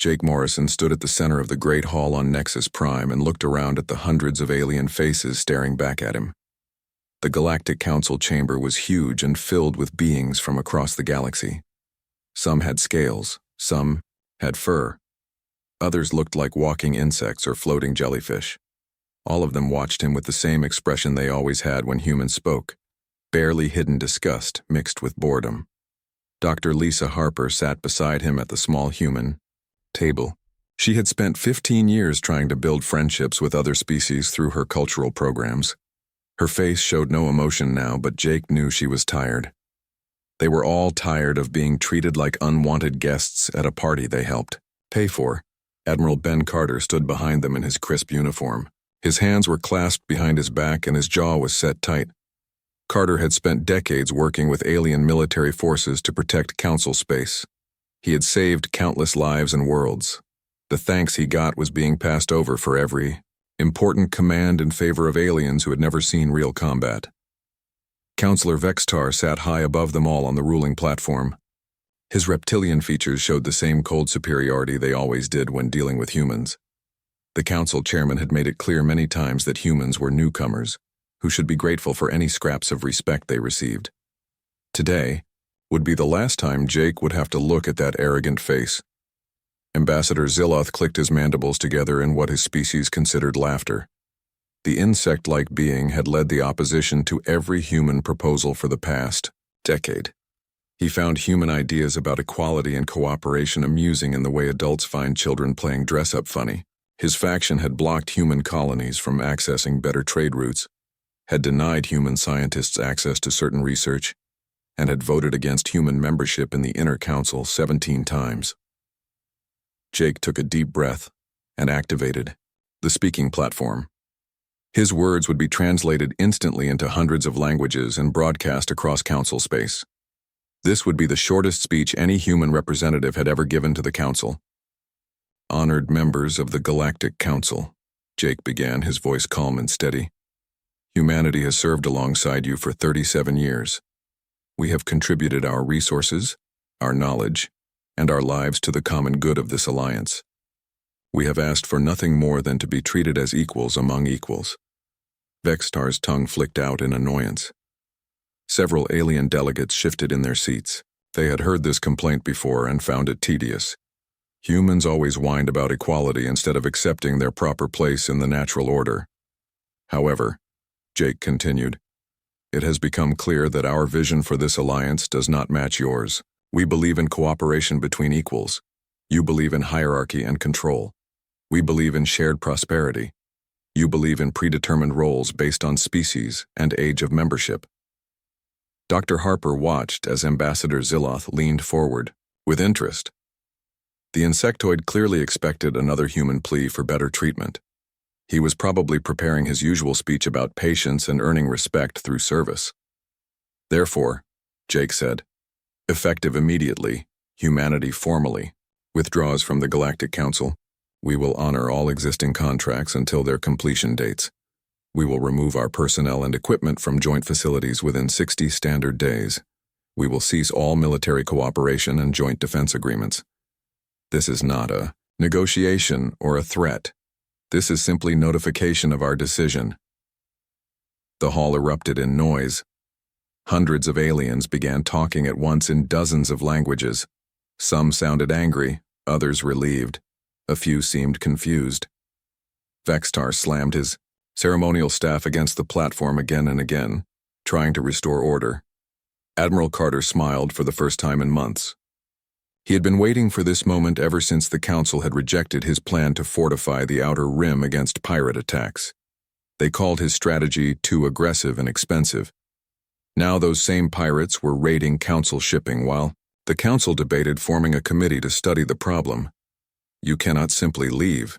Jake Morrison stood at the center of the Great Hall on Nexus Prime and looked around at the hundreds of alien faces staring back at him. The Galactic Council chamber was huge and filled with beings from across the galaxy. Some had scales, some had fur. Others looked like walking insects or floating jellyfish. All of them watched him with the same expression they always had when humans spoke, barely hidden disgust mixed with boredom. Dr. Lisa Harper sat beside him at the small human table. She had spent 15 years trying to build friendships with other species through her cultural programs. Her face showed no emotion now, but Jake knew she was tired. They were all tired of being treated like unwanted guests at a party they helped pay for. Admiral Ben Carter stood behind them in his crisp uniform. His hands were clasped behind his back and his jaw was set tight. Carter had spent decades working with alien military forces to protect Council space. He had saved countless lives and worlds. The thanks he got was being passed over for every important command in favor of aliens who had never seen real combat. Counselor Vextar sat high above them all on the ruling platform. His reptilian features showed the same cold superiority they always did when dealing with humans. The council chairman had made it clear many times that humans were newcomers, who should be grateful for any scraps of respect they received. Today would be the last time Jake would have to look at that arrogant face. Ambassador Ziloth clicked his mandibles together in what his species considered laughter. The insect-like being had led the opposition to every human proposal for the past decade. He found human ideas about equality and cooperation amusing in the way adults find children playing dress-up funny. His faction had blocked human colonies from accessing better trade routes, had denied human scientists access to certain research, and had voted against human membership in the Inner Council 17 times. Jake took a deep breath and activated the speaking platform. His words would be translated instantly into hundreds of languages and broadcast across Council space. This would be the shortest speech any human representative had ever given to the Council. Honored members of the Galactic Council, Jake began, his voice calm and steady. Humanity has served alongside you for 37 years. We have contributed our resources, our knowledge, and our lives to the common good of this alliance. We have asked for nothing more than to be treated as equals among equals. Vextar's tongue flicked out in annoyance. Several alien delegates shifted in their seats. They had heard this complaint before and found it tedious. Humans always whined about equality instead of accepting their proper place in the natural order. However, Jake continued, it has become clear that our vision for this alliance does not match yours. We believe in cooperation between equals. You believe in hierarchy and control. We believe in shared prosperity. You believe in predetermined roles based on species and age of membership. Dr. Harper watched as Ambassador Ziloth leaned forward, with interest. The insectoid clearly expected another human plea for better treatment. He was probably preparing his usual speech about patience and earning respect through service. Therefore, Jake said, effective immediately, humanity formally withdraws from the Galactic Council. We will honor all existing contracts until their completion dates. We will remove our personnel and equipment from joint facilities within 60 standard days. We will cease all military cooperation and joint defense agreements. This is not a negotiation or a threat. This is simply notification of our decision. The hall erupted in noise. Hundreds of aliens began talking at once in dozens of languages. Some sounded angry, others relieved. A few seemed confused. Vextar slammed his ceremonial staff against the platform again and again, trying to restore order. Admiral Carter smiled for the first time in months. He had been waiting for this moment ever since the Council had rejected his plan to fortify the Outer Rim against pirate attacks. They called his strategy too aggressive and expensive. Now those same pirates were raiding Council shipping while the Council debated forming a committee to study the problem. You cannot simply leave,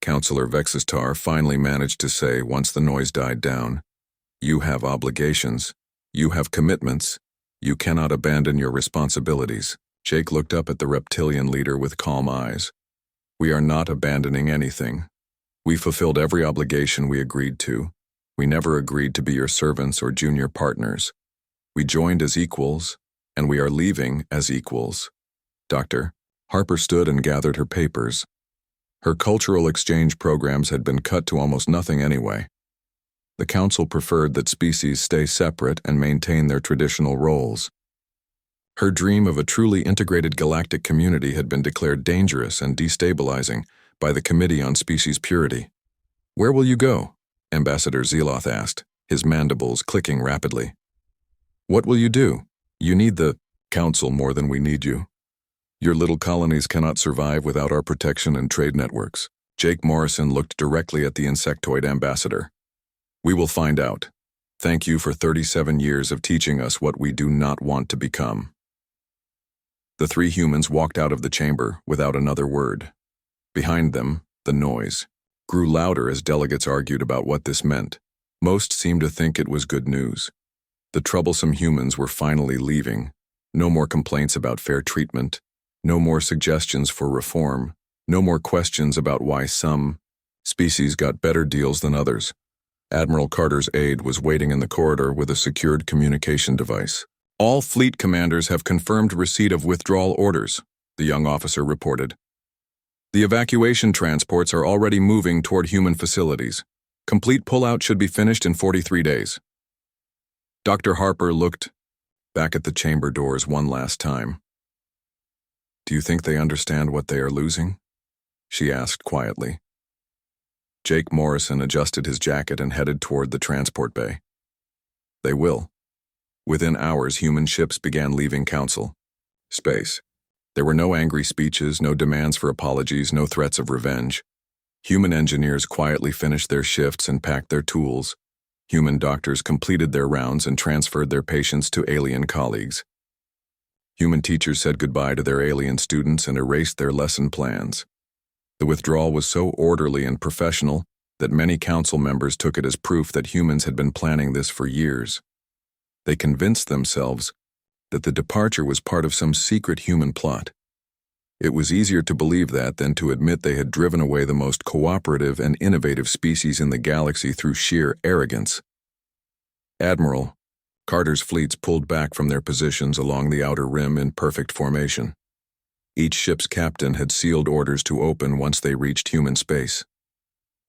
Counselor Vexistar finally managed to say once the noise died down. You have obligations. You have commitments. You cannot abandon your responsibilities. Jake looked up at the reptilian leader with calm eyes. We are not abandoning anything. We fulfilled every obligation we agreed to. We never agreed to be your servants or junior partners. We joined as equals, and we are leaving as equals. Dr. Harper stood and gathered her papers. Her cultural exchange programs had been cut to almost nothing anyway. The council preferred that species stay separate and maintain their traditional roles. Her dream of a truly integrated galactic community had been declared dangerous and destabilizing by the Committee on Species Purity. "Where will you go?" Ambassador Zeloth asked, his mandibles clicking rapidly. "What will you do? You need the council more than we need you. Your little colonies cannot survive without our protection and trade networks." Jake Morrison looked directly at the insectoid ambassador. "We will find out. Thank you for 37 years of teaching us what we do not want to become." The three humans walked out of the chamber without another word. Behind them, the noise grew louder as delegates argued about what this meant. Most seemed to think it was good news. The troublesome humans were finally leaving. No more complaints about fair treatment. No more suggestions for reform. No more questions about why some species got better deals than others. Admiral Carter's aide was waiting in the corridor with a secured communication device. "All fleet commanders have confirmed receipt of withdrawal orders," the young officer reported. "The evacuation transports are already moving toward human facilities. Complete pullout should be finished in 43 days. Dr. Harper looked back at the chamber doors one last time. "Do you think they understand what they are losing?" she asked quietly. Jake Morrison adjusted his jacket and headed toward the transport bay. "They will." Within hours, human ships began leaving Council space. There were no angry speeches, no demands for apologies, no threats of revenge. Human engineers quietly finished their shifts and packed their tools. Human doctors completed their rounds and transferred their patients to alien colleagues. Human teachers said goodbye to their alien students and erased their lesson plans. The withdrawal was so orderly and professional that many council members took it as proof that humans had been planning this for years. They convinced themselves that the departure was part of some secret human plot. It was easier to believe that than to admit they had driven away the most cooperative and innovative species in the galaxy through sheer arrogance. Admiral Carter's fleets pulled back from their positions along the outer rim in perfect formation. Each ship's captain had sealed orders to open once they reached human space.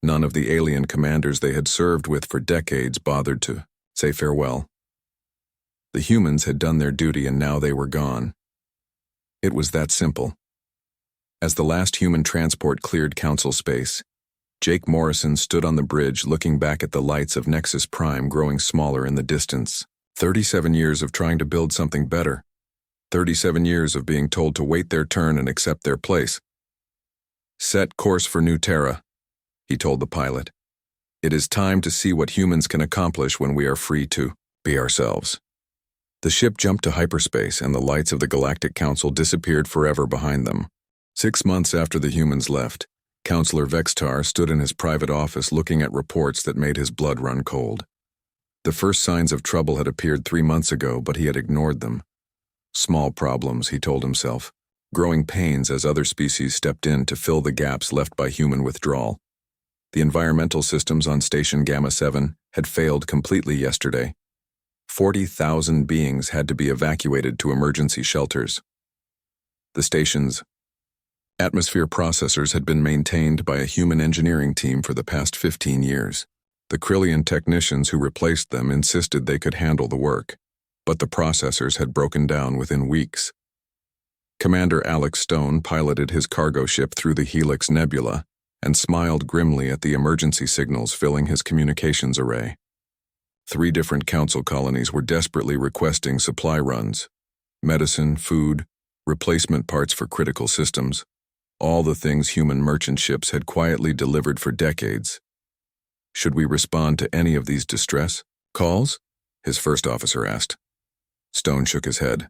None of the alien commanders they had served with for decades bothered to say farewell. The humans had done their duty and now they were gone. It was that simple. As the last human transport cleared Council space, Jake Morrison stood on the bridge looking back at the lights of Nexus Prime growing smaller in the distance. 37 years of trying to build something better. 37 years of being told to wait their turn and accept their place. "Set course for New Terra," he told the pilot. "It is time to see what humans can accomplish when we are free to be ourselves." The ship jumped to hyperspace and the lights of the Galactic Council disappeared forever behind them. 6 months after the humans left, Counselor Vextar stood in his private office looking at reports that made his blood run cold. The first signs of trouble had appeared 3 months ago, but he had ignored them. Small problems, he told himself, growing pains as other species stepped in to fill the gaps left by human withdrawal. The environmental systems on Station Gamma 7 had failed completely yesterday. 40,000 beings had to be evacuated to emergency shelters. The station's atmosphere processors had been maintained by a human engineering team for the past 15 years. The Krillian technicians who replaced them insisted they could handle the work, but the processors had broken down within weeks. Commander Alex Stone piloted his cargo ship through the Helix Nebula and smiled grimly at the emergency signals filling his communications array. 3 different council colonies were desperately requesting supply runs: medicine, food, replacement parts for critical systems, all the things human merchant ships had quietly delivered for decades. Should we respond to any of these distress calls? His first officer asked. Stone shook his head.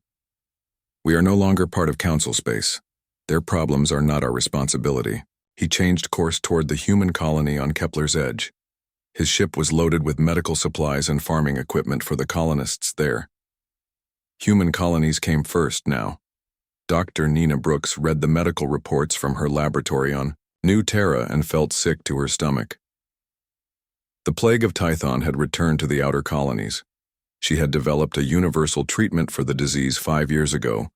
We are no longer part of council space. Their problems are not our responsibility. He changed course toward the human colony on Kepler's edge. His ship was loaded with medical supplies and farming equipment for the colonists there. Human colonies came first now. Dr. Nina Brooks read the medical reports from her laboratory on New Terra and felt sick to her stomach. The plague of Tython had returned to the outer colonies. She had developed a universal treatment for the disease 5 years ago,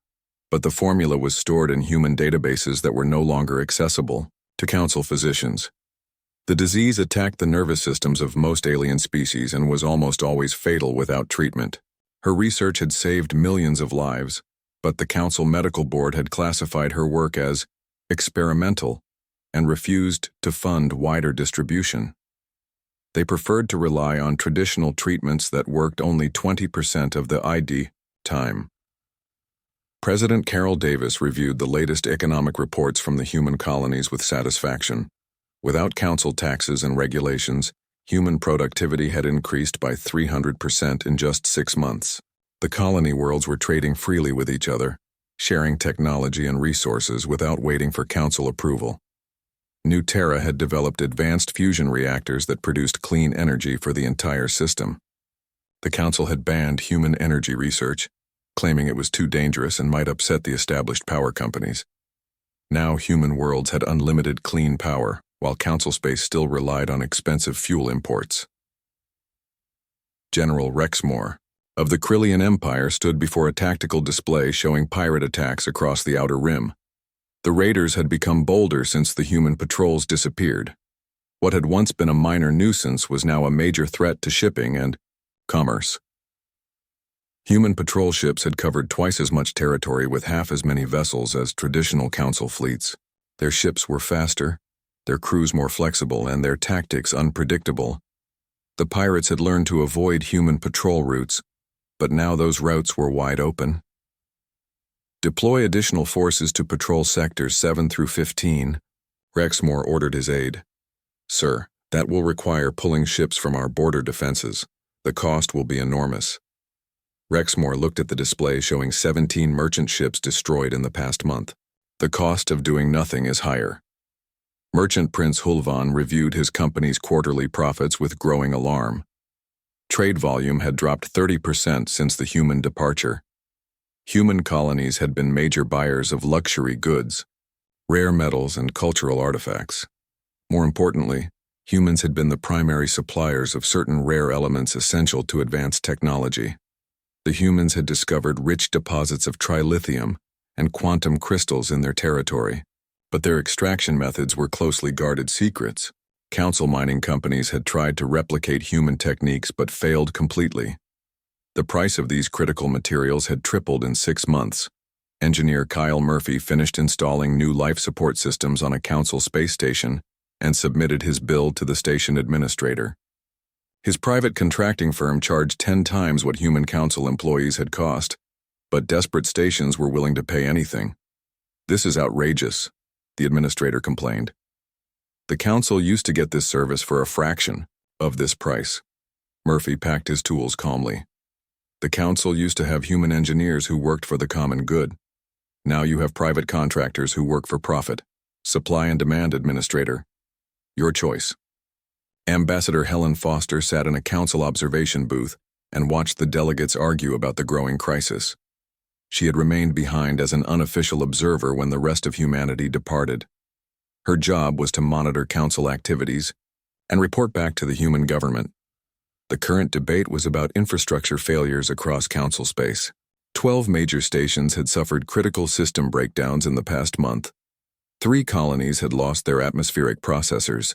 but the formula was stored in human databases that were no longer accessible to council physicians. The disease attacked the nervous systems of most alien species and was almost always fatal without treatment. Her research had saved millions of lives, but the Council Medical Board had classified her work as experimental and refused to fund wider distribution. They preferred to rely on traditional treatments that worked only 20% of the ID time. President Carol Davis reviewed the latest economic reports from the human colonies with satisfaction. Without council taxes and regulations, human productivity had increased by 300% in just 6 months. The colony worlds were trading freely with each other, sharing technology and resources without waiting for council approval. New Terra had developed advanced fusion reactors that produced clean energy for the entire system. The council had banned human energy research, claiming it was too dangerous and might upset the established power companies. Now human worlds had unlimited clean power, while council space still relied on expensive fuel imports. General Rexmore of the Krillian Empire stood before a tactical display showing pirate attacks across the Outer Rim. The raiders had become bolder since the human patrols disappeared. What had once been a minor nuisance was now a major threat to shipping and commerce. Human patrol ships had covered twice as much territory with half as many vessels as traditional council fleets. Their ships were faster, their crews more flexible, and their tactics unpredictable. The pirates had learned to avoid human patrol routes, but now those routes were wide open. Deploy additional forces to patrol sectors 7 through 15, Rexmore ordered his aide. Sir, that will require pulling ships from our border defenses. The cost will be enormous. Rexmore looked at the display showing 17 merchant ships destroyed in the past month. The cost of doing nothing is higher. Merchant Prince Hulvan reviewed his company's quarterly profits with growing alarm. Trade volume had dropped 30% since the human departure. Human colonies had been major buyers of luxury goods, rare metals, and cultural artifacts. More importantly, humans had been the primary suppliers of certain rare elements essential to advanced technology. The humans had discovered rich deposits of trilithium and quantum crystals in their territory, but their extraction methods were closely guarded secrets. Council mining companies had tried to replicate human techniques but failed completely. The price of these critical materials had tripled in 6 months. Engineer Kyle Murphy finished installing new life support systems on a council space station and submitted his bill to the station administrator. His private contracting firm charged 10 times what human council employees had cost, but desperate stations were willing to pay anything. This is outrageous, the administrator complained. The council used to get this service for a fraction of this price. Murphy packed his tools calmly. The council used to have human engineers who worked for the common good. Now you have private contractors who work for profit. Supply and demand administrator. Your choice. Ambassador Helen Foster sat in a council observation booth and watched the delegates argue about the growing crisis. She had remained behind as an unofficial observer when the rest of humanity departed. Her job was to monitor council activities and report back to the human government. The current debate was about infrastructure failures across council space. 12 major stations had suffered critical system breakdowns in the past month. 3 colonies had lost their atmospheric processors.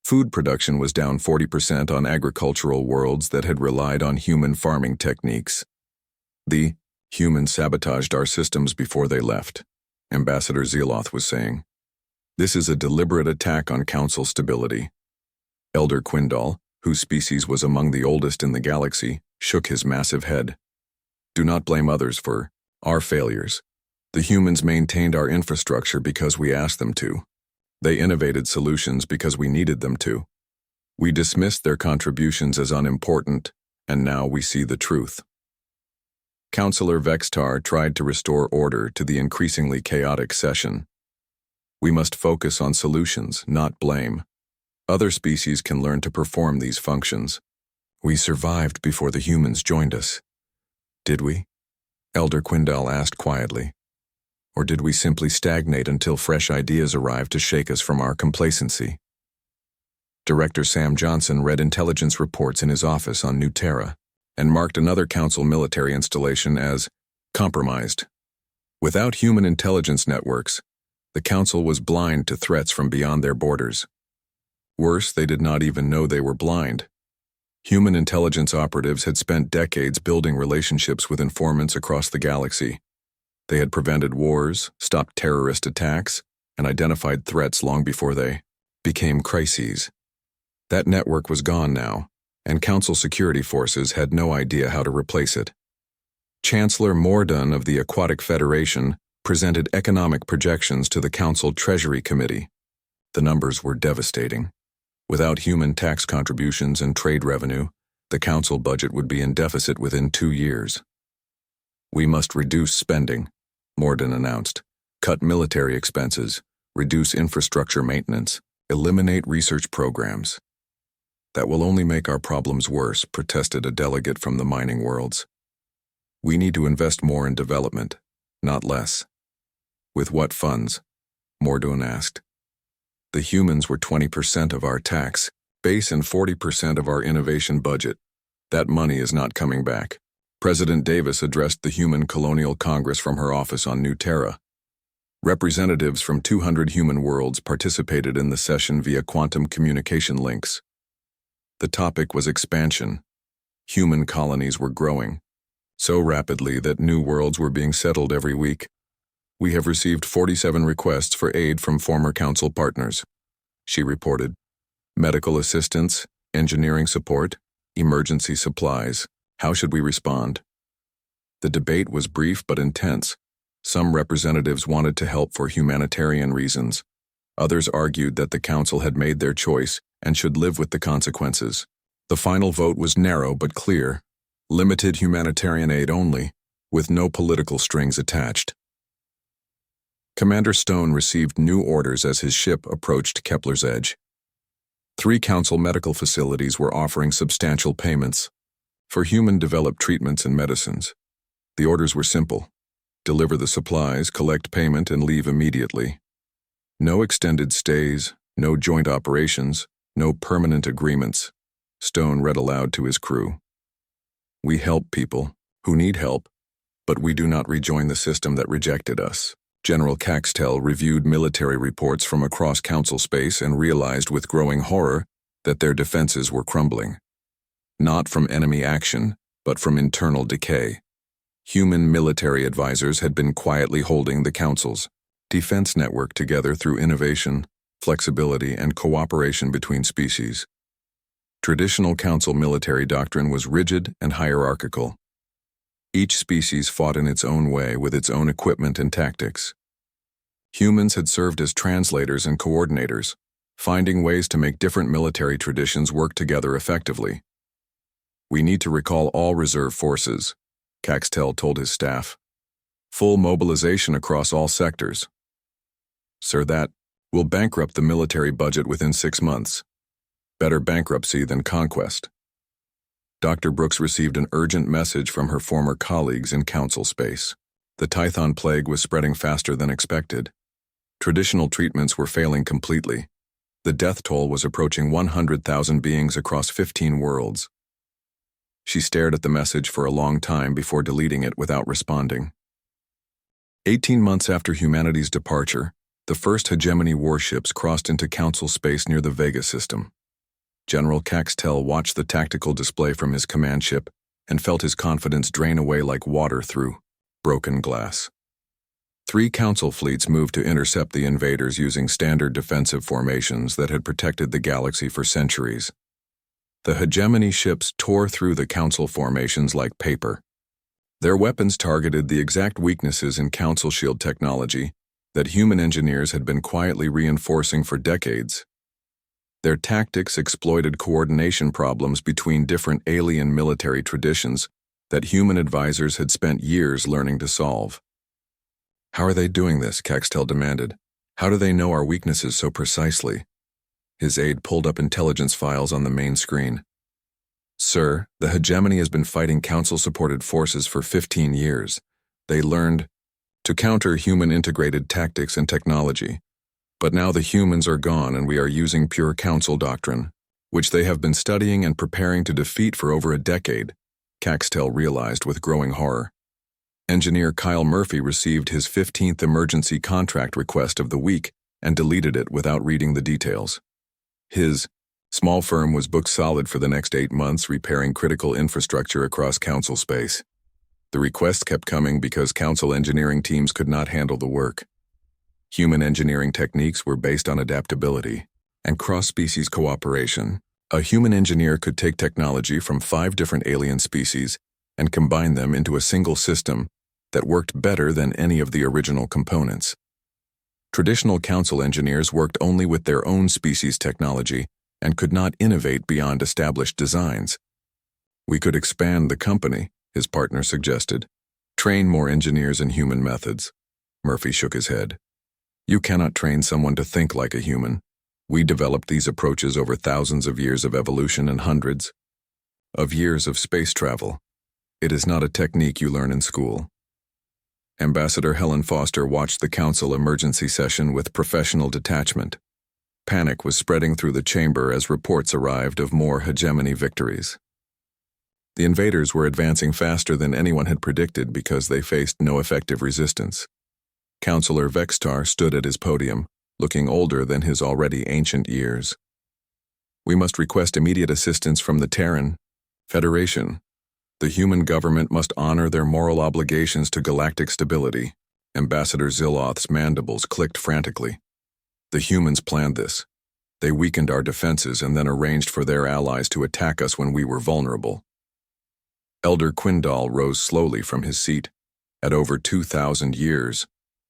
Food production was down 40% on agricultural worlds that had relied on human farming techniques. The humans sabotaged our systems before they left, Ambassador Zeloth was saying. This is a deliberate attack on council stability. Elder Quindal, whose species was among the oldest in the galaxy, shook his massive head. Do not blame others for our failures. The humans maintained our infrastructure because we asked them to. They innovated solutions because we needed them to. We dismissed their contributions as unimportant, and now we see the truth. Councillor Vextar tried to restore order to the increasingly chaotic session. We must focus on solutions, not blame. Other species can learn to perform these functions. We survived before the humans joined us. Did we? Elder Quindal asked quietly. Or did we simply stagnate until fresh ideas arrived to shake us from our complacency? Director Sam Johnson read intelligence reports in his office on New Terra and marked another council military installation as compromised. Without human intelligence networks, the Council was blind to threats from beyond their borders. Worse, they did not even know they were blind. Human intelligence operatives had spent decades building relationships with informants across the galaxy. They had prevented wars, stopped terrorist attacks, and identified threats long before they became crises. That network was gone now, and Council security forces had no idea how to replace it. Chancellor Mordun of the Aquatic Federation presented economic projections to the Council Treasury Committee. The numbers were devastating. Without human tax contributions and trade revenue, the Council budget would be in deficit within 2 years. "We must reduce spending," Mordun announced. "Cut military expenses, reduce infrastructure maintenance, eliminate research programs." "That will only make our problems worse," protested a delegate from the mining worlds. "We need to invest more in development, not less." "With what funds?" Mordun asked. "The humans were 20% of our tax base and 40% of our innovation budget. That money is not coming back." President Davis addressed the Human Colonial Congress from her office on New Terra. Representatives from 200 human worlds participated in the session via quantum communication links. The topic was expansion. Human colonies were growing so rapidly that new worlds were being settled every week. "We have received 47 requests for aid from former Council partners," she reported. "Medical assistance, engineering support, emergency supplies. How should we respond?" The debate was brief but intense. Some representatives wanted to help for humanitarian reasons. Others argued that the Council had made their choice and should live with the consequences. The final vote was narrow but clear: limited humanitarian aid only, with no political strings attached. Commander Stone received new orders as his ship approached Kepler's edge. 3 Council medical facilities were offering substantial payments for human-developed treatments and medicines. The orders were simple: deliver the supplies, collect payment, and leave immediately. No extended stays, no joint operations, no permanent agreements. Stone read aloud to his crew. "We help people who need help, but we do not rejoin the system that rejected us." General Caxtel reviewed military reports from across Council space and realized with growing horror that their defenses were crumbling. Not from enemy action, but from internal decay. Human military advisors had been quietly holding the Council's defense network together through innovation, flexibility, and cooperation between species. Traditional Council military doctrine was rigid and hierarchical. Each species fought in its own way with its own equipment and tactics. Humans had served as translators and coordinators, finding ways to make different military traditions work together effectively. "We need to recall all reserve forces," Caxtel told his staff. "Full mobilization across all sectors." "Sir, that will bankrupt the military budget within 6 months. Better bankruptcy than conquest." Dr. Brooks received an urgent message from her former colleagues in Council space. The Tython plague was spreading faster than expected. Traditional treatments were failing completely. The death toll was approaching 100,000 beings across 15 worlds. She stared at the message for a long time before deleting it without responding. 18 months after humanity's departure, the first hegemony warships crossed into Council space near the Vega system. General Caxtel watched the tactical display from his command ship and felt his confidence drain away like water through broken glass. 3 Council fleets moved to intercept the invaders using standard defensive formations that had protected the galaxy for centuries. The hegemony ships tore through the Council formations like paper. Their weapons targeted the exact weaknesses in Council shield technology that human engineers had been quietly reinforcing for decades. Their tactics exploited coordination problems between different alien military traditions that human advisors had spent years learning to solve. "How are they doing this?" Caxtel demanded. "How do they know our weaknesses so precisely?" His aide pulled up intelligence files on the main screen. "Sir, the hegemony has been fighting Council-supported forces for 15 years. They learned to counter human integrated tactics and technology. But now the humans are gone and we are using pure Council doctrine, which they have been studying and preparing to defeat for over a decade," Caxtel realized with growing horror. Engineer Kyle Murphy received his 15th emergency contract request of the week and deleted it without reading the details. His small firm was booked solid for the next 8 months, repairing critical infrastructure across council space. The request kept coming because council engineering teams could not handle the work. Human engineering techniques were based on adaptability and cross-species cooperation. A human engineer could take technology from 5 different alien species and combine them into a single system that worked better than any of the original components. Traditional council engineers worked only with their own species technology and could not innovate beyond established designs. "We could expand the company," his partner suggested. "Train more engineers in human methods." Murphy shook his head. "You cannot train someone to think like a human. We developed these approaches over thousands of years of evolution and hundreds of years of space travel. It is not a technique you learn in school." Ambassador Helen Foster watched the council emergency session with professional detachment. Panic was spreading through the chamber as reports arrived of more hegemony victories. The invaders were advancing faster than anyone had predicted because they faced no effective resistance. Councillor Vextar stood at his podium, looking older than his already ancient years. "We must request immediate assistance from the Terran Federation. The human government must honor their moral obligations to galactic stability." Ambassador Ziloth's mandibles clicked frantically. "The humans planned this. They weakened our defenses and then arranged for their allies to attack us when we were vulnerable." Elder Quindal rose slowly from his seat. At over 2,000 years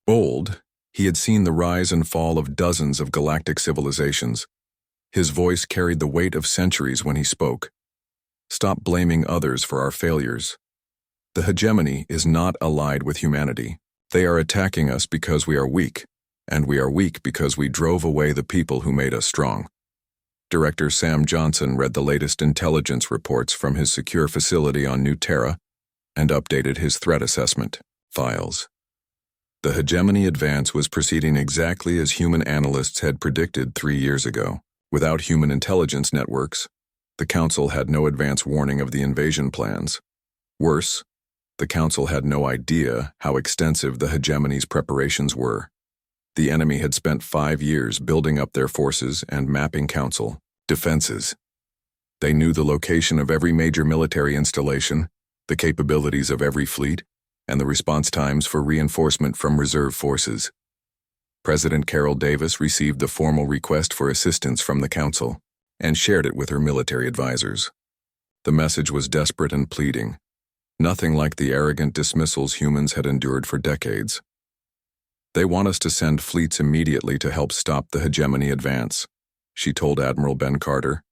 old, he had seen the rise and fall of dozens of galactic civilizations. His voice carried the weight of centuries when he spoke. "Stop blaming others for our failures. The hegemony is not allied with humanity. They are attacking us because we are weak, and we are weak because we drove away the people who made us strong." Director Sam Johnson read the latest intelligence reports from his secure facility on New Terra and updated his threat assessment files. The hegemony advance was proceeding exactly as human analysts had predicted 3 years ago. Without human intelligence networks, the Council had no advance warning of the invasion plans. Worse, the Council had no idea how extensive the hegemony's preparations were. The enemy had spent 5 years building up their forces and mapping Council defenses. They knew the location of every major military installation, the capabilities of every fleet, and the response times for reinforcement from reserve forces. President Carol Davis received the formal request for assistance from the Council and shared it with her military advisors. The message was desperate and pleading, nothing like the arrogant dismissals humans had endured for decades. "They want us to send fleets immediately to help stop the hegemony advance," she told Admiral Ben Carter.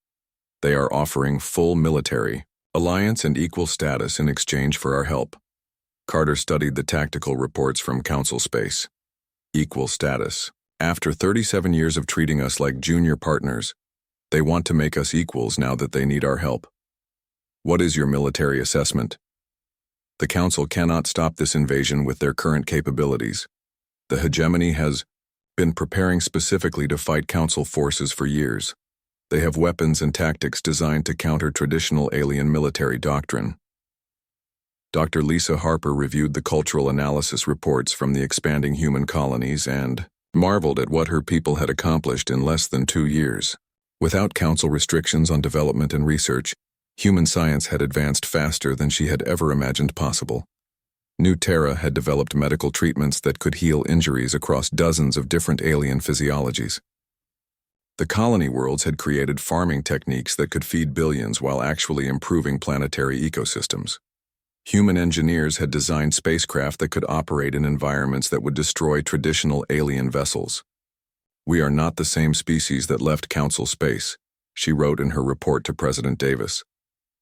"They are offering full military, alliance, and equal status in exchange for our help." Carter studied the tactical reports from Council space. Equal status. After 37 years of treating us like junior partners, they want to make us equals now that they need our help. "What is your military assessment?" "The Council cannot stop this invasion with their current capabilities. The hegemony has been preparing specifically to fight Council forces for years. They have weapons and tactics designed to counter traditional alien military doctrine." Dr. Lisa Harper reviewed the cultural analysis reports from the expanding human colonies and marveled at what her people had accomplished in less than 2 years. Without Council restrictions on development and research, human science had advanced faster than she had ever imagined possible. New Terra had developed medical treatments that could heal injuries across dozens of different alien physiologies. The colony worlds had created farming techniques that could feed billions while actually improving planetary ecosystems. Human engineers had designed spacecraft that could operate in environments that would destroy traditional alien vessels. "We are not the same species that left Council space," she wrote in her report to President Davis.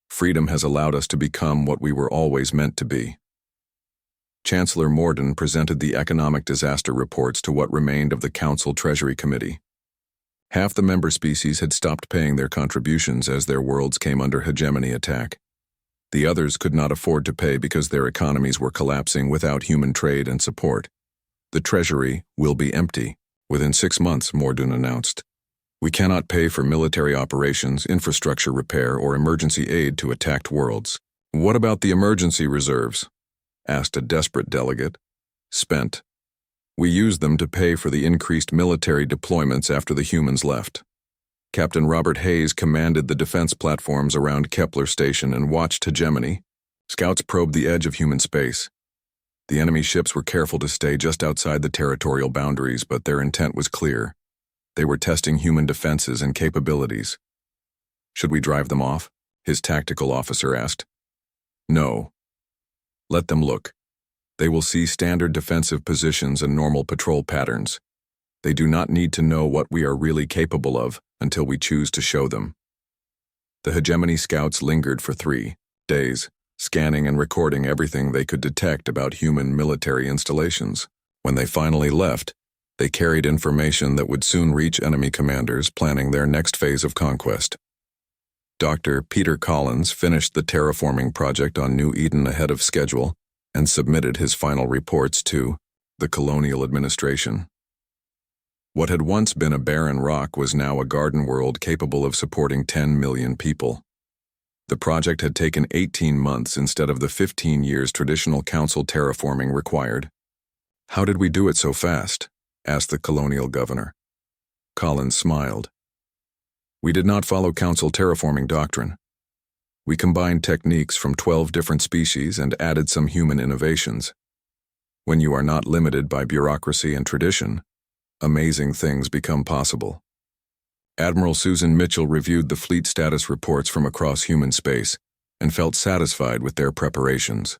"Freedom has allowed us to become what we were always meant to be." Chancellor Morden presented the economic disaster reports to what remained of the Council Treasury Committee. Half the member species had stopped paying their contributions as their worlds came under hegemony attack. The others could not afford to pay because their economies were collapsing without human trade and support. "The treasury will be empty within 6 months," Morden announced. "We cannot pay for military operations, infrastructure repair, or emergency aid to attacked worlds." "What about the emergency reserves?" asked a desperate delegate. Spent. We used them to pay for the increased military deployments after the humans left. Captain Robert Hayes commanded the defense platforms around Kepler station and watched hegemony. Scouts probed the edge of human space. The enemy ships were careful to stay just outside the territorial boundaries, but their intent was clear. They were testing human defenses and capabilities. Should we drive them off? His tactical officer asked. No. Let them look. They will see standard defensive positions and normal patrol patterns. They do not need to know what we are really capable of until we choose to show them. The hegemony scouts lingered for 3 days, scanning and recording everything they could detect about human military installations. When they finally left, they carried information that would soon reach enemy commanders planning their next phase of conquest. Dr. Peter Collins finished the terraforming project on New Eden ahead of schedule and submitted his final reports to the colonial administration. What had once been a barren rock was now a garden world capable of supporting 10 million people. The project had taken 18 months instead of the 15 years traditional council terraforming required. How did we do it so fast? Asked the colonial governor. Collins smiled. We did not follow council terraforming doctrine. We combined techniques from 12 different species and added some human innovations. When you are not limited by bureaucracy and tradition, amazing things become possible. Admiral Susan Mitchell reviewed the fleet status reports from across human space and felt satisfied with their preparations.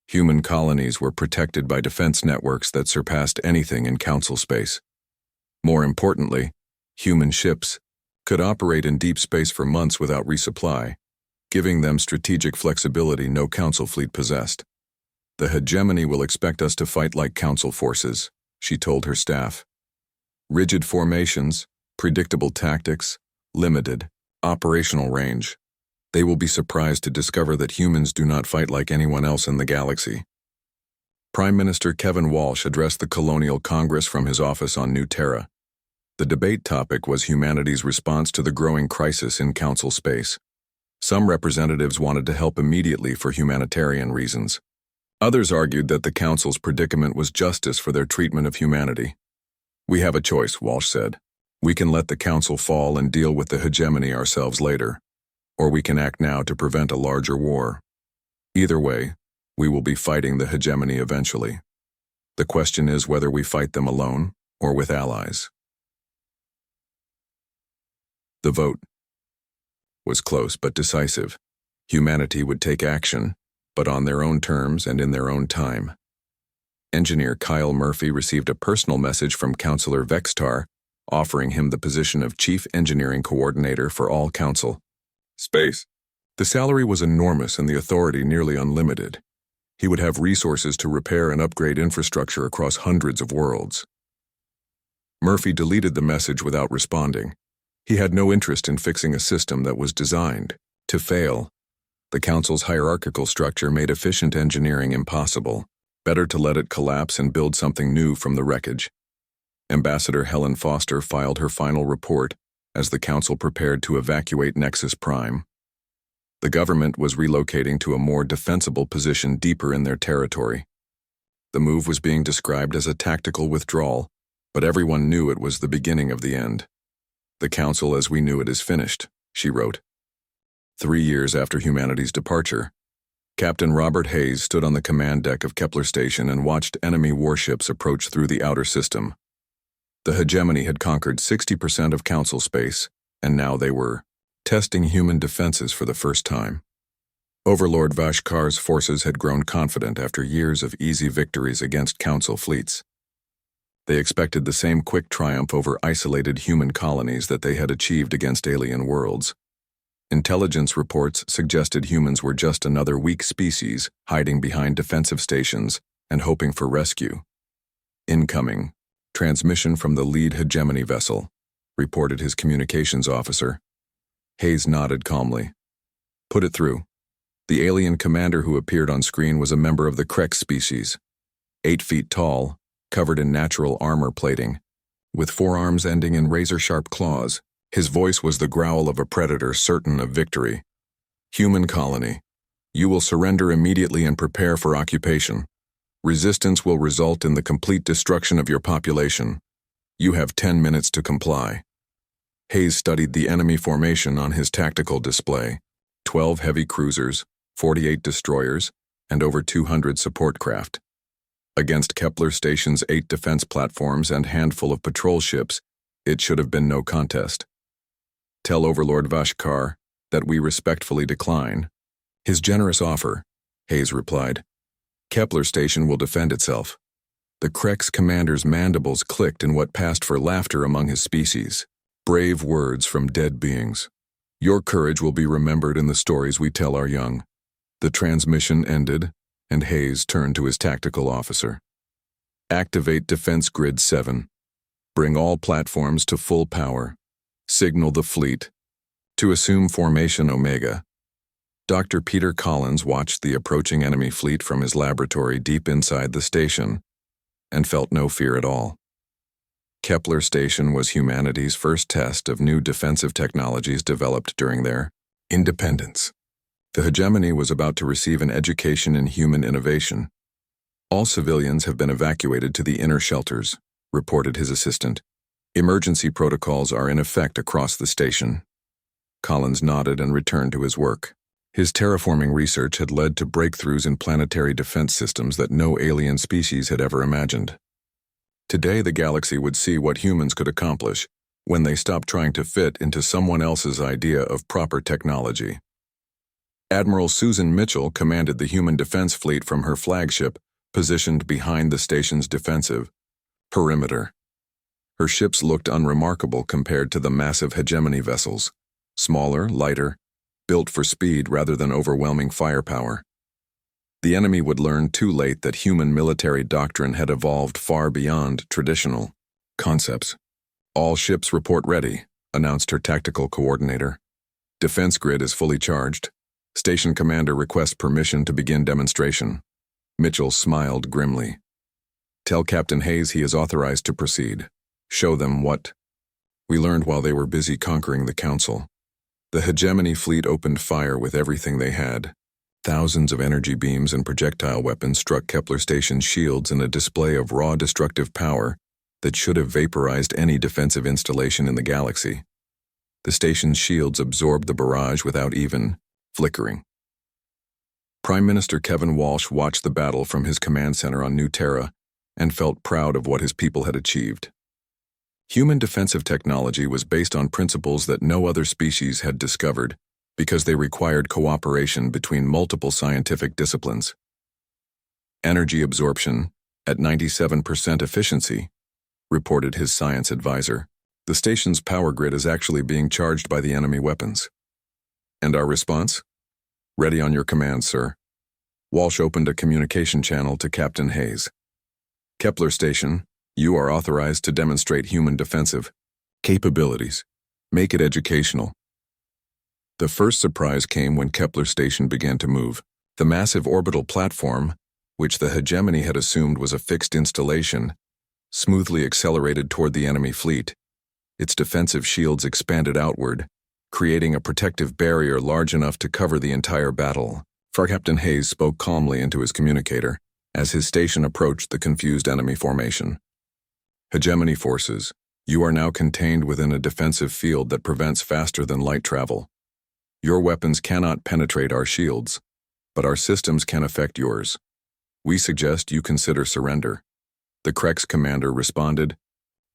Human colonies were protected by defense networks that surpassed anything in council space. More importantly, human ships could operate in deep space for months without resupply, giving them strategic flexibility no council fleet possessed. The hegemony will expect us to fight like council forces, she told her staff. Rigid formations, predictable tactics, limited operational range. They will be surprised to discover that humans do not fight like anyone else in the galaxy. Prime Minister Kevin Walsh addressed the Colonial Congress from his office on New Terra. The debate topic was humanity's response to the growing crisis in council space. Some representatives wanted to help immediately for humanitarian reasons. Others argued that the council's predicament was justice for their treatment of humanity. We have a choice, Walsh said. We can let the council fall and deal with the hegemony ourselves later, or we can act now to prevent a larger war. Either way, we will be fighting the hegemony eventually. The question is whether we fight them alone or with allies. The vote was close but decisive. Humanity would take action, but on their own terms and in their own time. Engineer Kyle Murphy received a personal message from Councillor Vextar, offering him the position of Chief Engineering Coordinator for all Council space. The salary was enormous and the authority nearly unlimited. He would have resources to repair and upgrade infrastructure across hundreds of worlds. Murphy deleted the message without responding. He had no interest in fixing a system that was designed to fail. The Council's hierarchical structure made efficient engineering impossible. Better to let it collapse and build something new from the wreckage. Ambassador Helen Foster filed her final report as the Council prepared to evacuate Nexus Prime. The government was relocating to a more defensible position deeper in their territory. The move was being described as a tactical withdrawal, but everyone knew it was the beginning of the end. The Council as we knew it is finished, she wrote. 3 years after humanity's departure, Captain Robert Hayes stood on the command deck of Kepler Station and watched enemy warships approach through the outer system. The hegemony had conquered 60% of Council space, and now they were testing human defenses for the first time. Overlord Vashkar's forces had grown confident after years of easy victories against Council fleets. They expected the same quick triumph over isolated human colonies that they had achieved against alien worlds. Intelligence reports suggested humans were just another weak species hiding behind defensive stations and hoping for rescue. Incoming. Transmission from the lead hegemony vessel, reported his communications officer. Hayes nodded calmly. Put it through. The alien commander who appeared on screen was a member of the Krex species. 8 feet tall, covered in natural armor plating, with forearms ending in razor-sharp claws. His voice was the growl of a predator certain of victory. Human colony. You will surrender immediately and prepare for occupation. Resistance will result in the complete destruction of your population. You have 10 minutes to comply. Hayes studied the enemy formation on his tactical display. 12 heavy cruisers, 48 destroyers, and over 200 support craft. Against Kepler Station's 8 defense platforms and handful of patrol ships, it should have been no contest. Tell Overlord Vashkar that we respectfully decline. His generous offer, Hayes replied. Kepler Station will defend itself. The Krex commander's mandibles clicked in what passed for laughter among his species. Brave words from dead beings. Your courage will be remembered in the stories we tell our young. The transmission ended, and Hayes turned to his tactical officer. Activate Defense Grid 7. Bring all platforms to full power. Signal the fleet. To assume formation Omega. Dr. Peter Collins watched the approaching enemy fleet from his laboratory deep inside the station, and felt no fear at all. Kepler Station was humanity's first test of new defensive technologies developed during their independence. The hegemony was about to receive an education in human innovation. All civilians have been evacuated to the inner shelters, reported his assistant. Emergency protocols are in effect across the station. Collins nodded and returned to his work. His terraforming research had led to breakthroughs in planetary defense systems that no alien species had ever imagined. Today the galaxy would see what humans could accomplish when they stopped trying to fit into someone else's idea of proper technology. Admiral Susan Mitchell commanded the human defense fleet from her flagship, positioned behind the station's defensive perimeter. Her ships looked unremarkable compared to the massive hegemony vessels, smaller, lighter, built for speed rather than overwhelming firepower. The enemy would learn too late that human military doctrine had evolved far beyond traditional concepts. All ships report ready, announced her tactical coordinator. Defense grid is fully charged. Station commander requests permission to begin demonstration. Mitchell smiled grimly. Tell Captain Hayes he is authorized to proceed. Show them what we learned while they were busy conquering the Council. The hegemony fleet opened fire with everything they had. Thousands of energy beams and projectile weapons struck Kepler Station's shields in a display of raw destructive power that should have vaporized any defensive installation in the galaxy. The station's shields absorbed the barrage without even flickering. Prime Minister Kevin Walsh watched the battle from his command center on New Terra and felt proud of what his people had achieved. Human defensive technology was based on principles that no other species had discovered because they required cooperation between multiple scientific disciplines. Energy absorption at 97% efficiency, reported his science advisor. The station's power grid is actually being charged by the enemy weapons. And our response? Ready on your command, sir. Walsh opened a communication channel to Captain Hayes. Kepler Station, you are authorized to demonstrate human defensive capabilities. Make it educational. The first surprise came when Kepler Station began to move. The massive orbital platform, which the hegemony had assumed was a fixed installation, smoothly accelerated toward the enemy fleet. Its defensive shields expanded outward, creating a protective barrier large enough to cover the entire battle. Captain Hayes spoke calmly into his communicator as his station approached the confused enemy formation. Hegemony forces, you are now contained within a defensive field that prevents faster than light travel. Your weapons cannot penetrate our shields, but our systems can affect yours. We suggest you consider surrender. The Krex commander responded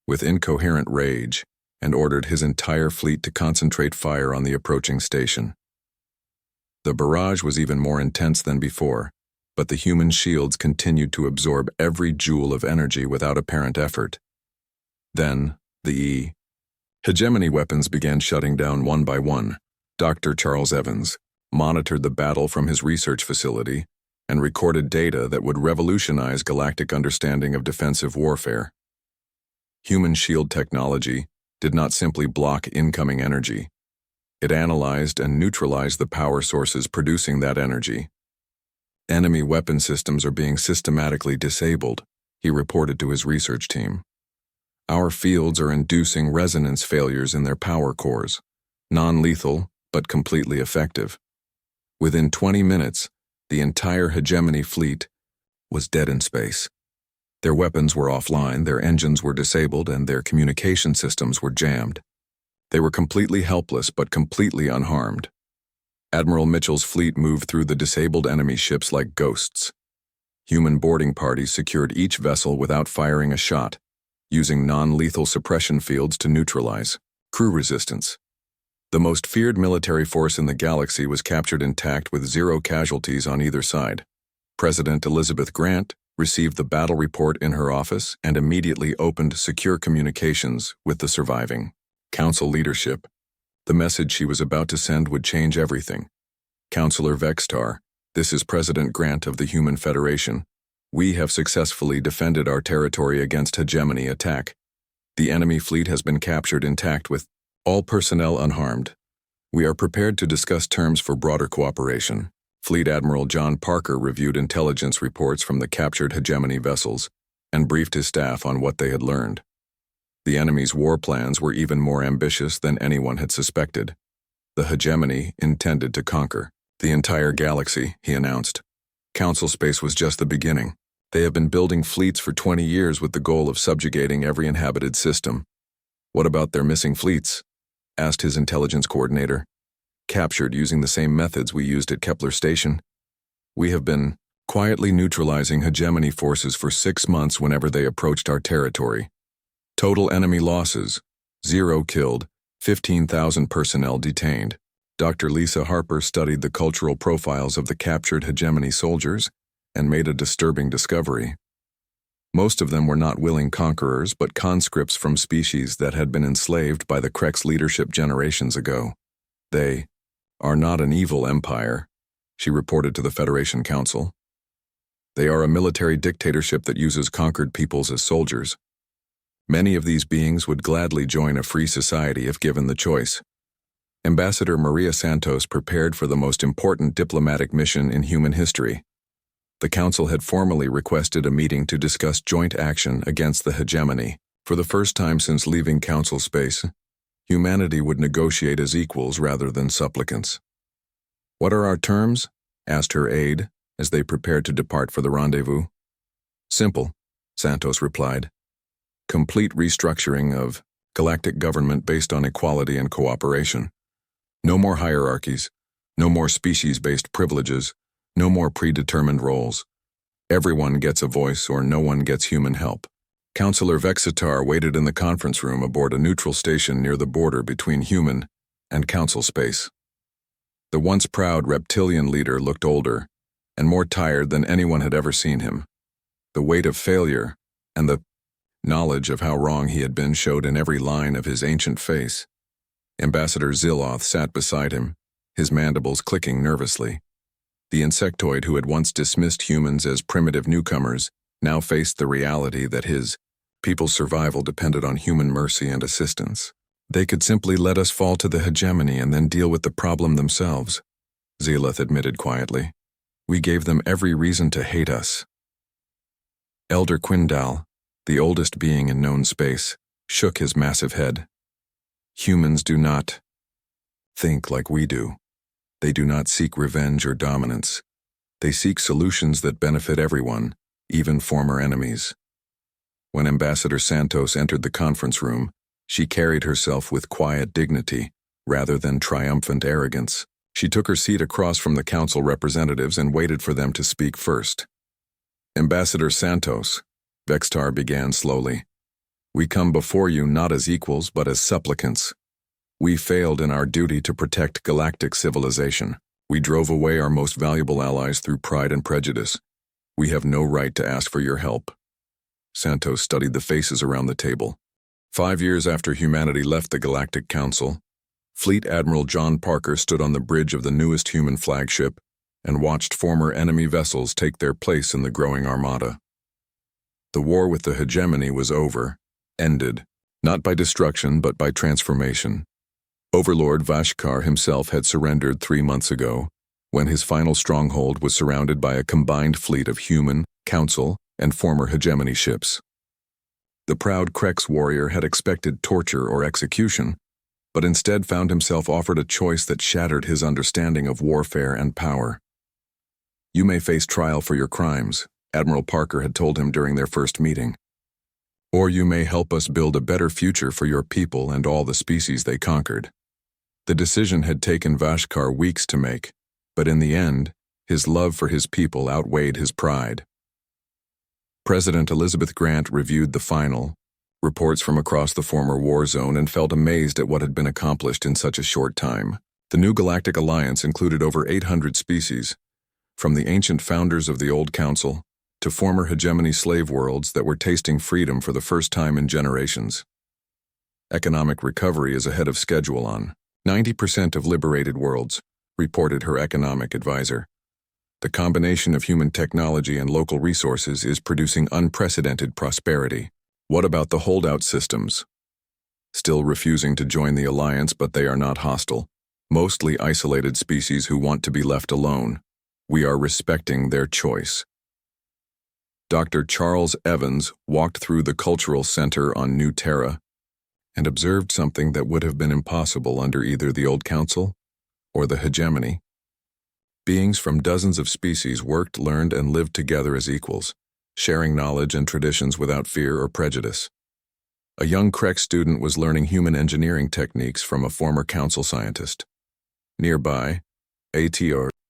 with incoherent rage and ordered his entire fleet to concentrate fire on the approaching station. The barrage was even more intense than before, but the human shields continued to absorb every joule of energy without apparent effort. Then, the hegemony weapons began shutting down one by one. Dr. Charles Evans monitored the battle from his research facility and recorded data that would revolutionize galactic understanding of defensive warfare. Human shield technology did not simply block incoming energy. It analyzed and neutralized the power sources producing that energy. Enemy weapon systems are being systematically disabled, he reported to his research team. Our fields are inducing resonance failures in their power cores, non-lethal but completely effective. Within 20 minutes, the entire hegemony fleet was dead in space. Their weapons were offline, their engines were disabled, and their communication systems were jammed. They were completely helpless but completely unharmed. Admiral Mitchell's fleet moved through the disabled enemy ships like ghosts. Human boarding parties secured each vessel without firing a shot, using non-lethal suppression fields to neutralize crew resistance. The most feared military force in the galaxy was captured intact with 0 casualties on either side. President Elizabeth Grant received the battle report in her office and immediately opened secure communications with the surviving Council leadership. The message she was about to send would change everything. Counselor Vextar, this is President Grant of the Human Federation. We have successfully defended our territory against hegemony attack. The enemy fleet has been captured intact with all personnel unharmed. We are prepared to discuss terms for broader cooperation. Fleet Admiral John Parker reviewed intelligence reports from the captured hegemony vessels and briefed his staff on what they had learned. The enemy's war plans were even more ambitious than anyone had suspected. The hegemony intended to conquer the entire galaxy, he announced. Council space was just the beginning. They have been building fleets for 20 years with the goal of subjugating every inhabited system. What about their missing fleets? Asked his intelligence coordinator. Captured using the same methods we used at Kepler Station. We have been quietly neutralizing hegemony forces for 6 months whenever they approached our territory. Total enemy losses: 0 killed, 15,000 personnel detained. Dr. Lisa Harper studied the cultural profiles of the captured hegemony soldiers and made a disturbing discovery. Most of them were not willing conquerors but conscripts from species that had been enslaved by the Krex leadership generations ago. They are not an evil empire, she reported to the Federation Council. They are a military dictatorship that uses conquered peoples as soldiers. Many of these beings would gladly join a free society if given the choice. Ambassador Maria Santos prepared for the most important diplomatic mission in human history. The Council had formally requested a meeting to discuss joint action against the hegemony. For the first time since leaving Council space, humanity would negotiate as equals rather than supplicants. What are our terms? Asked her aide as they prepared to depart for the rendezvous. Simple, Santos replied. Complete restructuring of galactic government based on equality and cooperation. No more hierarchies, no more species-based privileges, no more predetermined roles. Everyone gets a voice or no one gets human help. Counselor Vexitar waited in the conference room aboard a neutral station near the border between human and council space. The once proud reptilian leader looked older and more tired than anyone had ever seen him. The weight of failure and the knowledge of how wrong he had been showed in every line of his ancient face. Ambassador Ziloth sat beside him, his mandibles clicking nervously. The insectoid who had once dismissed humans as primitive newcomers now faced the reality that his people's survival depended on human mercy and assistance. They could simply let us fall to the hegemony and then deal with the problem themselves, Ziloth admitted quietly. We gave them every reason to hate us. Elder Quindal, the oldest being in known space, shook his massive head. Humans do not think like we do. They do not seek revenge or dominance. They seek solutions that benefit everyone, even former enemies. When Ambassador Santos entered the conference room, she carried herself with quiet dignity, rather than triumphant arrogance. She took her seat across from the council representatives and waited for them to speak first. Ambassador Santos, Vextar began slowly. We come before you not as equals but as supplicants. We failed in our duty to protect galactic civilization. We drove away our most valuable allies through pride and prejudice. We have no right to ask for your help. Santos studied the faces around the table. 5 years after humanity left the Galactic Council, Fleet Admiral John Parker stood on the bridge of the newest human flagship and watched former enemy vessels take their place in the growing armada. The war with the hegemony was over, ended, not by destruction but by transformation. Overlord Vashkar himself had surrendered 3 months ago, when his final stronghold was surrounded by a combined fleet of human, council, and former hegemony ships. The proud Krex warrior had expected torture or execution, but instead found himself offered a choice that shattered his understanding of warfare and power. "You may face trial for your crimes," Admiral Parker had told him during their first meeting. "Or you may help us build a better future for your people and all the species they conquered." The decision had taken Vashkar weeks to make, but in the end, his love for his people outweighed his pride. President Elizabeth Grant reviewed the final reports from across the former war zone and felt amazed at what had been accomplished in such a short time. The new Galactic Alliance included over 800 species, from the ancient founders of the Old Council to former hegemony slave worlds that were tasting freedom for the first time in generations. Economic recovery is ahead of schedule on 90% of liberated worlds, reported her economic advisor. The combination of human technology and local resources is producing unprecedented prosperity. What about the holdout systems? Still refusing to join the alliance, but they are not hostile. Mostly isolated species who want to be left alone. We are respecting their choice. Dr. Charles Evans walked through the Cultural Center on New Terra and observed something that would have been impossible under either the Old Council or the hegemony. Beings from dozens of species worked, learned, and lived together as equals, sharing knowledge and traditions without fear or prejudice. A young Krek student was learning human engineering techniques from a former council scientist. Nearby, a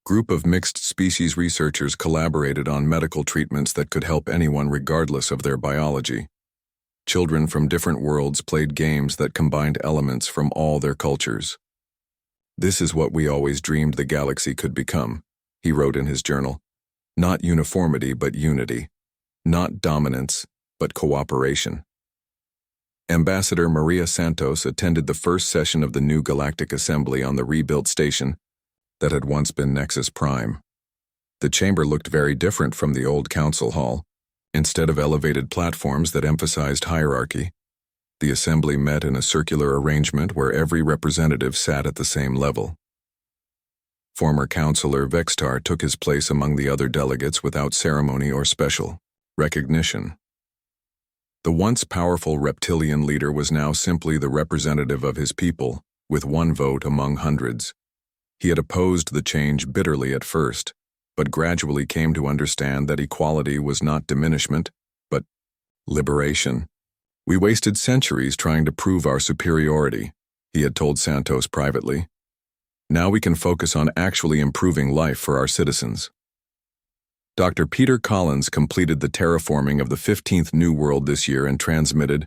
group of mixed-species researchers collaborated on medical treatments that could help anyone regardless of their biology. Children from different worlds played games that combined elements from all their cultures. "This is what we always dreamed the galaxy could become," he wrote in his journal. "Not uniformity, but unity. Not dominance, but cooperation." Ambassador Maria Santos attended the first session of the new Galactic Assembly on the rebuilt station that had once been Nexus Prime. The chamber looked very different from the old council hall. Instead of elevated platforms that emphasized hierarchy, the assembly met in a circular arrangement where every representative sat at the same level. Former Councillor Vextar took his place among the other delegates without ceremony or special recognition. The once powerful reptilian leader was now simply the representative of his people, with one vote among hundreds. He had opposed the change bitterly at first, but gradually came to understand that equality was not diminishment, but liberation. "We wasted centuries trying to prove our superiority," he had told Santos privately. "Now we can focus on actually improving life for our citizens." Dr. Peter Collins completed the terraforming of the 15th New World this year and transmitted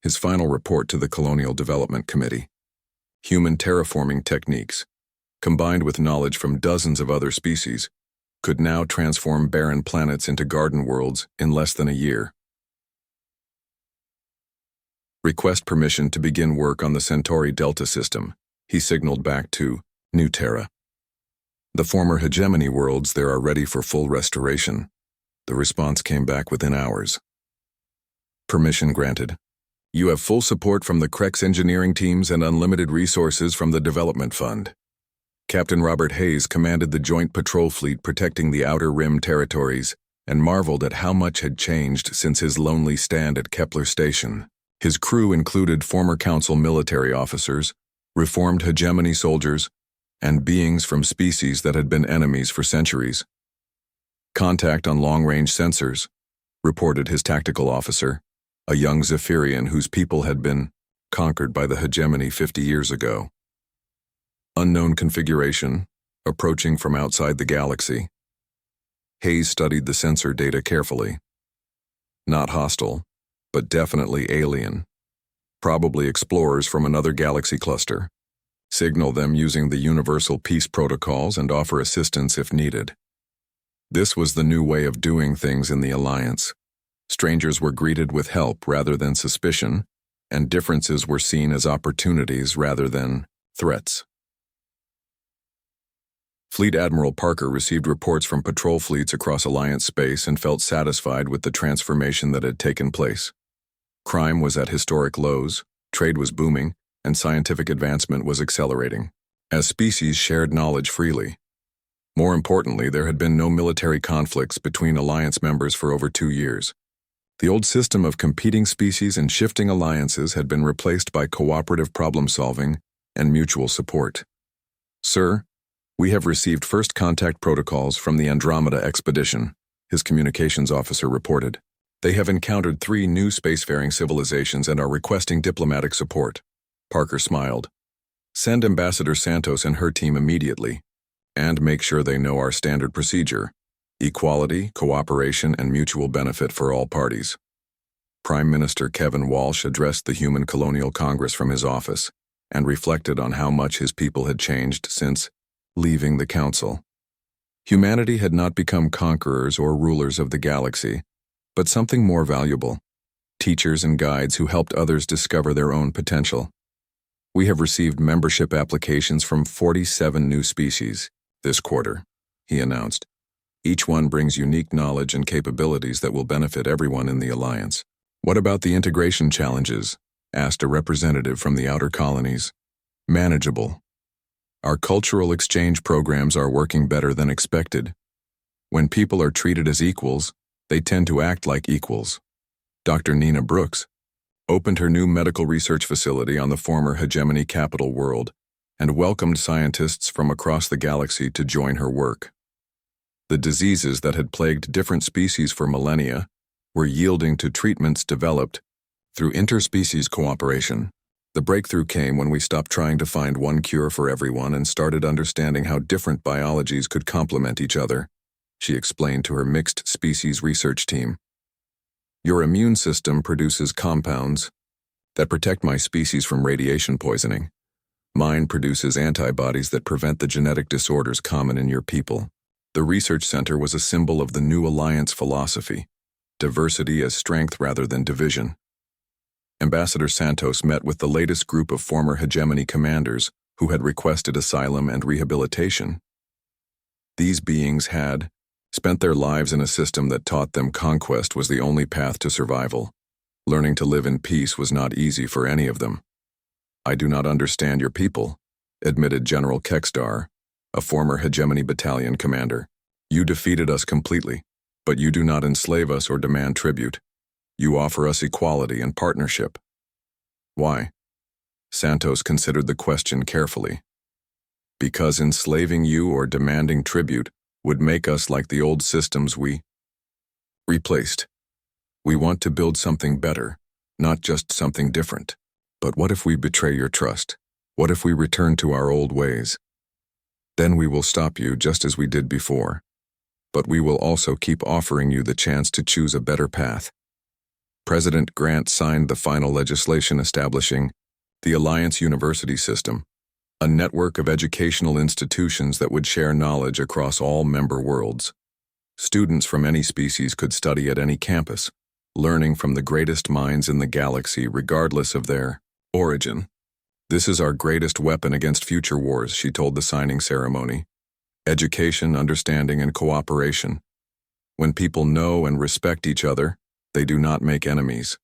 his final report to the Colonial Development Committee. Human terraforming techniques, combined with knowledge from dozens of other species, could now transform barren planets into garden worlds in less than a year. "Request permission to begin work on the Centauri Delta system," he signaled back to New Terra. "The former hegemony worlds there are ready for full restoration." The response came back within hours. "Permission granted. You have full support from the Krek's engineering teams and unlimited resources from the Development Fund." Captain Robert Hayes commanded the joint patrol fleet protecting the Outer Rim territories and marveled at how much had changed since his lonely stand at Kepler Station. His crew included former council military officers, reformed hegemony soldiers, and beings from species that had been enemies for centuries. "Contact on long-range sensors," reported his tactical officer, a young Zephyrian whose people had been conquered by the hegemony 50 years ago. "Unknown configuration, approaching from outside the galaxy." Hayes studied the sensor data carefully. Not hostile, but definitely alien. Probably explorers from another galaxy cluster. Signal them using the universal peace protocols and offer assistance if needed. This was the new way of doing things in the Alliance. Strangers were greeted with help rather than suspicion, and differences were seen as opportunities rather than threats. Fleet Admiral Parker received reports from patrol fleets across Alliance space and felt satisfied with the transformation that had taken place. Crime was at historic lows, trade was booming, and scientific advancement was accelerating, as species shared knowledge freely. More importantly, there had been no military conflicts between Alliance members for over 2 years. The old system of competing species and shifting alliances had been replaced by cooperative problem-solving and mutual support. "Sir, we have received first contact protocols from the Andromeda expedition," his communications officer reported. "They have encountered 3 new spacefaring civilizations and are requesting diplomatic support." Parker smiled. "Send Ambassador Santos and her team immediately, and make sure they know our standard procedure: equality, cooperation, and mutual benefit for all parties." Prime Minister Kevin Walsh addressed the Human Colonial Congress from his office and reflected on how much his people had changed since leaving the council. Humanity had not become conquerors or rulers of the galaxy, but something more valuable: teachers and guides who helped others discover their own potential. "We have received membership applications from 47 new species this quarter," he announced. "Each one brings unique knowledge and capabilities that will benefit everyone in the Alliance." "What about the integration challenges?" asked a representative from the outer colonies. "Manageable. Our cultural exchange programs are working better than expected. When people are treated as equals, they tend to act like equals." Dr. Nina Brooks opened her new medical research facility on the former hegemony capital world and welcomed scientists from across the galaxy to join her work. The diseases that had plagued different species for millennia were yielding to treatments developed through interspecies cooperation. "The breakthrough came when we stopped trying to find one cure for everyone and started understanding how different biologies could complement each other," she explained to her mixed species research team. "Your immune system produces compounds that protect my species from radiation poisoning. Mine produces antibodies that prevent the genetic disorders common in your people." The research center was a symbol of the new Alliance philosophy: diversity as strength rather than division. Ambassador Santos met with the latest group of former hegemony commanders who had requested asylum and rehabilitation. These beings had spent their lives in a system that taught them conquest was the only path to survival. Learning to live in peace was not easy for any of them. "I do not understand your people," admitted General Kekstar, a former hegemony battalion commander. "You defeated us completely, but you do not enslave us or demand tribute. You offer us equality and partnership." "Why?" Santos considered the question carefully. "Because enslaving you or demanding tribute would make us like the old systems we replaced. We want to build something better, not just something different. But what if we betray your trust? What if we return to our old ways? Then we will stop you just as we did before. But we will also keep offering you the chance to choose a better path." President Grant signed the final legislation establishing the Alliance University System, a network of educational institutions that would share knowledge across all member worlds. Students from any species could study at any campus, learning from the greatest minds in the galaxy regardless of their origin. "This is our greatest weapon against future wars," she told the signing ceremony. "Education, understanding, and cooperation. When people know and respect each other, they do not make enemies."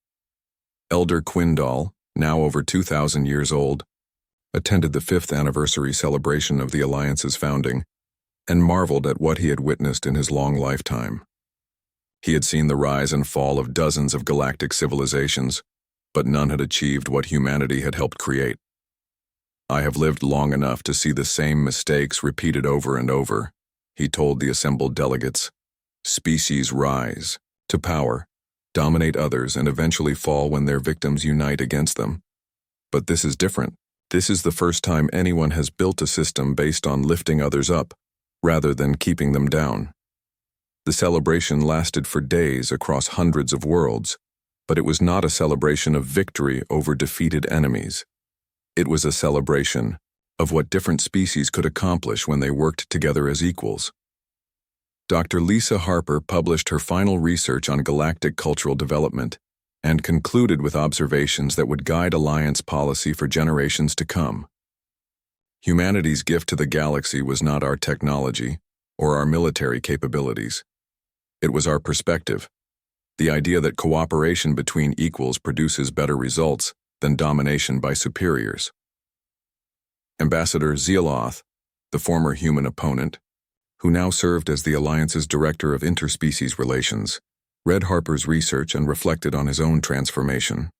Elder Quindal, now over 2,000 years old, attended the 5th anniversary celebration of the Alliance's founding and marveled at what he had witnessed in his long lifetime. He had seen the rise and fall of dozens of galactic civilizations, but none had achieved what humanity had helped create. "I have lived long enough to see the same mistakes repeated over and over," he told the assembled delegates. "Species rise to power, dominate others, and eventually fall when their victims unite against them. But this is different. This is the first time anyone has built a system based on lifting others up, rather than keeping them down." The celebration lasted for days across hundreds of worlds, but it was not a celebration of victory over defeated enemies. It was a celebration of what different species could accomplish when they worked together as equals. Dr. Lisa Harper published her final research on galactic cultural development and concluded with observations that would guide Alliance policy for generations to come. Humanity's gift to the galaxy was not our technology or our military capabilities. It was our perspective, the idea that cooperation between equals produces better results than domination by superiors. Ambassador Zealoth, the former human opponent, who now served as the Alliance's Director of Interspecies Relations, read Harper's research and reflected on his own transformation.